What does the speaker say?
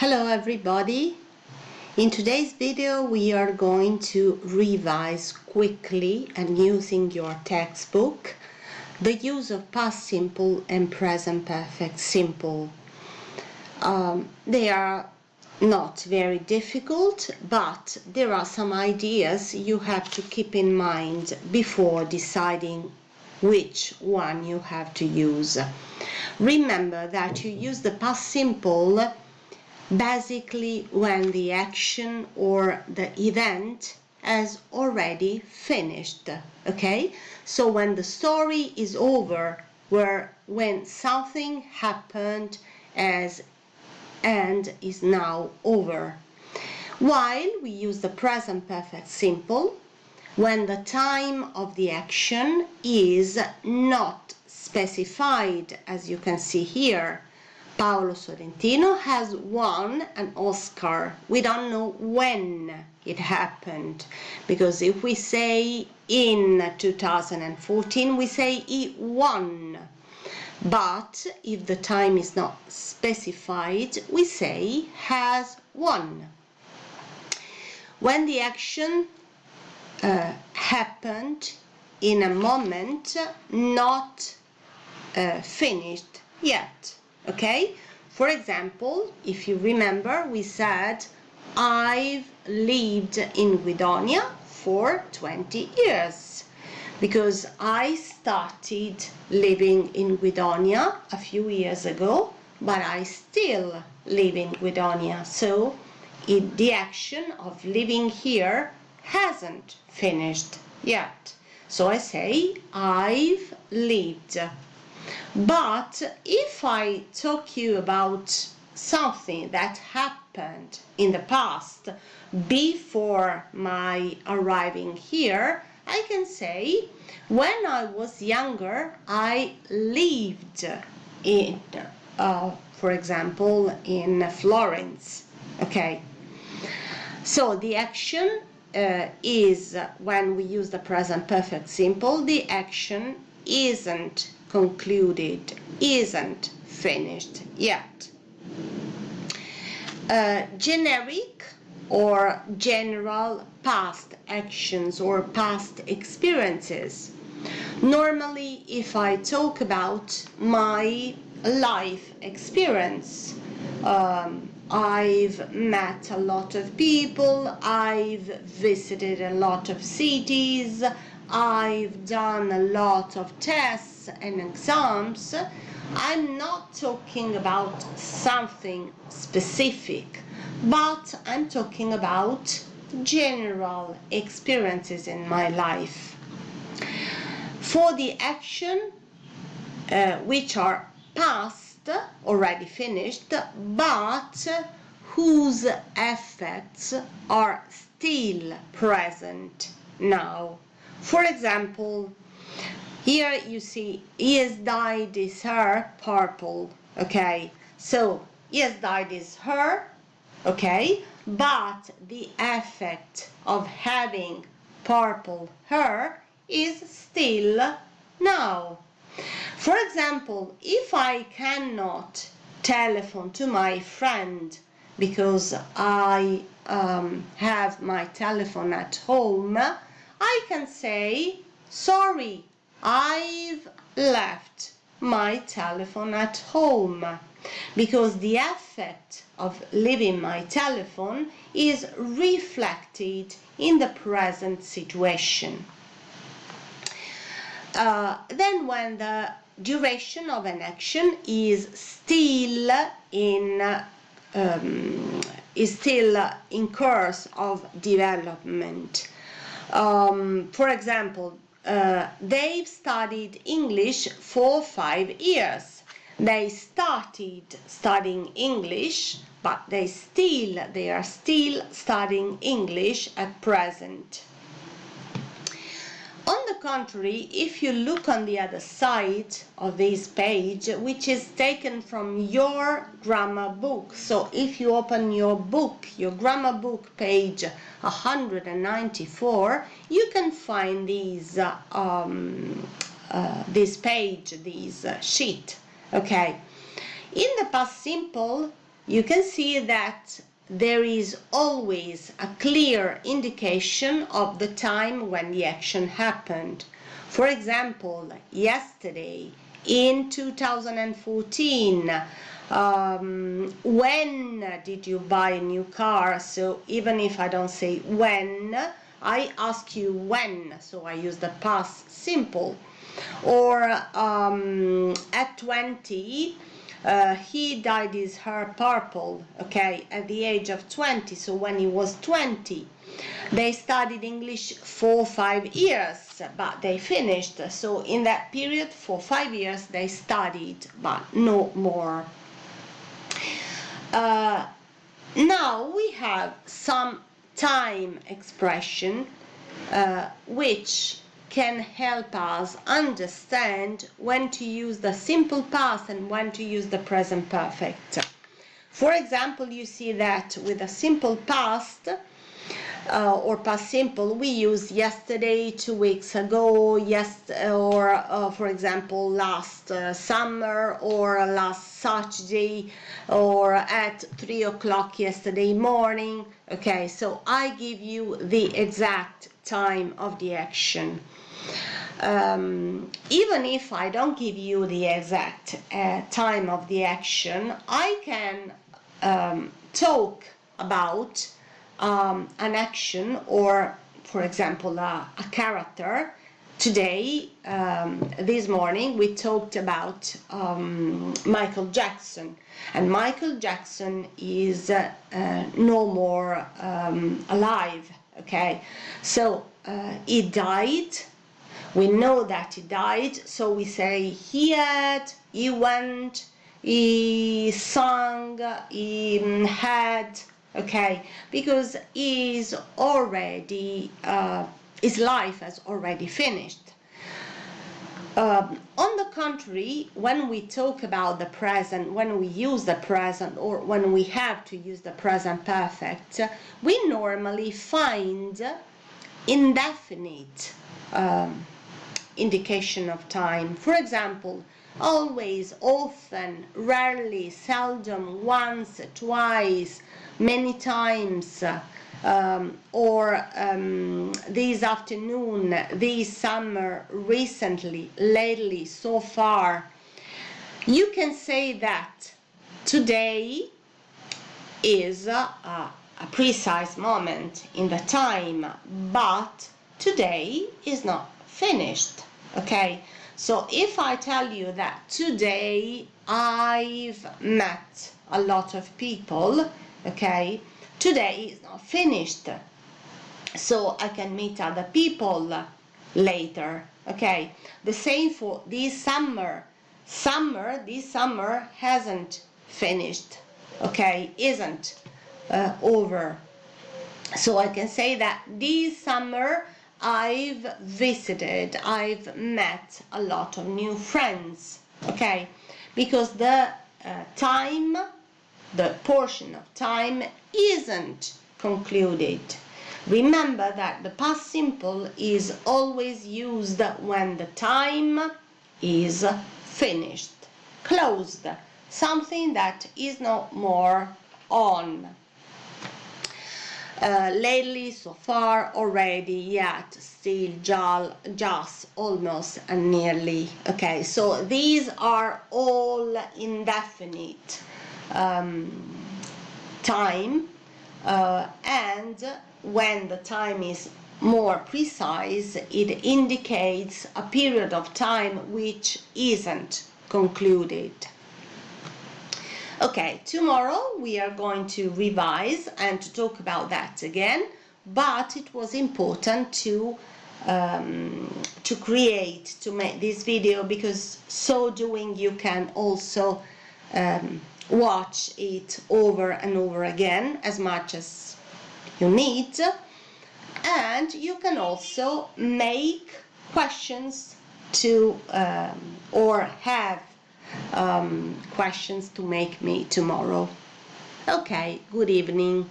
Hello everybody. In today's video we are going to revise quickly and using your textbook the use of past simple and present perfect simple. They are not very difficult, but there are some ideas you have to keep in mind before deciding which one you have to use. Remember that you use the past simple basically when the action or the event has already finished, okay? So when the story is over, when something happened and is now over. While we use the present perfect simple when the time of the action is not specified, as you can see here. Paolo Sorrentino has won an Oscar. We don't know when it happened, because if we say in 2014, we say he won. But if the time is not specified, we say has won. When the action happened in a moment not finished yet. Okay, for example, if you remember, we said I've lived in Guidonia for 20 years because I started living in Guidonia a few years ago, but I still live in Guidonia, so the action of living here hasn't finished yet. So I say I've lived. But if I talk you about something that happened in the past before my arriving here, I can say when I was younger I lived in, for example, in Florence. Okay, so the action is, when we use the present perfect simple, the action isn't concluded, isn't finished yet. Generic or general past actions or past experiences. Normally, if I talk about my life experience, I've met a lot of people, I've visited a lot of cities, I've done a lot of tests and exams. I'm not talking about something specific, but I'm talking about general experiences in my life. For the action which are past, already finished, but whose effects are still present now. For example, here you see he has dyed his hair purple, okay? So he has dyed his hair, okay? But the effect of having purple hair is still now. For example, if I cannot telephone to my friend because I have my telephone at home, I can say, sorry, I've left my telephone at home, because the effect of leaving my telephone is reflected in the present situation. Then when the duration of an action is still in course of development. For example, they've studied English for 5 years. They started studying English, but they are still studying English at present. On the contrary, if you look on the other side of this page, which is taken from your grammar book, so if you open your book, your grammar book, page 194, you can find this page, this sheet, okay? In the past simple, you can see that there is always a clear indication of the time when the action happened. For example, yesterday, in 2014, when did you buy a new car? So even if I don't say when, I ask you when, so I use the past simple. Or at 20, he dyed his hair purple, okay, at the age of 20, so when he was 20. They studied English for 5 years, but they finished. So in that period, for 5 years, they studied, but no more. Now we have some time expression which can help us understand when to use the simple past and when to use the present perfect. For example, you see that with the simple past or past simple, we use yesterday, 2 weeks ago, or for example, last summer, or last Saturday, or at 3 o'clock yesterday morning. Okay, so I give you the exact time of the action. Even if I don't give you the exact time of the action, I can talk about an action, or for example a character. Today, this morning, we talked about Michael Jackson, and Michael Jackson is no more alive. Okay, so he died. We know that he died, so we say he had, he went, he sang, he had. Okay, because he's already his life has already finished. On the contrary, when we talk about the present, when we use the present, or when we have to use the present perfect, we normally find indefinite indication of time. For example, always, often, rarely, seldom, once, twice, many times, or this afternoon, this summer, recently, lately, so far. You can say that today is a precise moment in the time, but today is not finished. Okay, so if I tell you that today I've met a lot of people, okay, today is not finished, so I can meet other people later. Okay, the same for this summer. This summer hasn't finished. Okay, isn't over. So I can say that this summer I've visited, I've met a lot of new friends. Okay, because the time, the portion of time isn't concluded. Remember that the past simple is always used when the time is finished, closed, something that is no more on. Lately, so far, already, yet, still, just, almost, and nearly. Okay, so these are all indefinite time, and when the time is more precise, it indicates a period of time which isn't concluded. Okay, tomorrow we are going to revise and to talk about that again, but it was important to make this video, because so doing you can also watch it over and over again as much as you need, and you can also make questions to or have questions to make me tomorrow. Okay, good evening.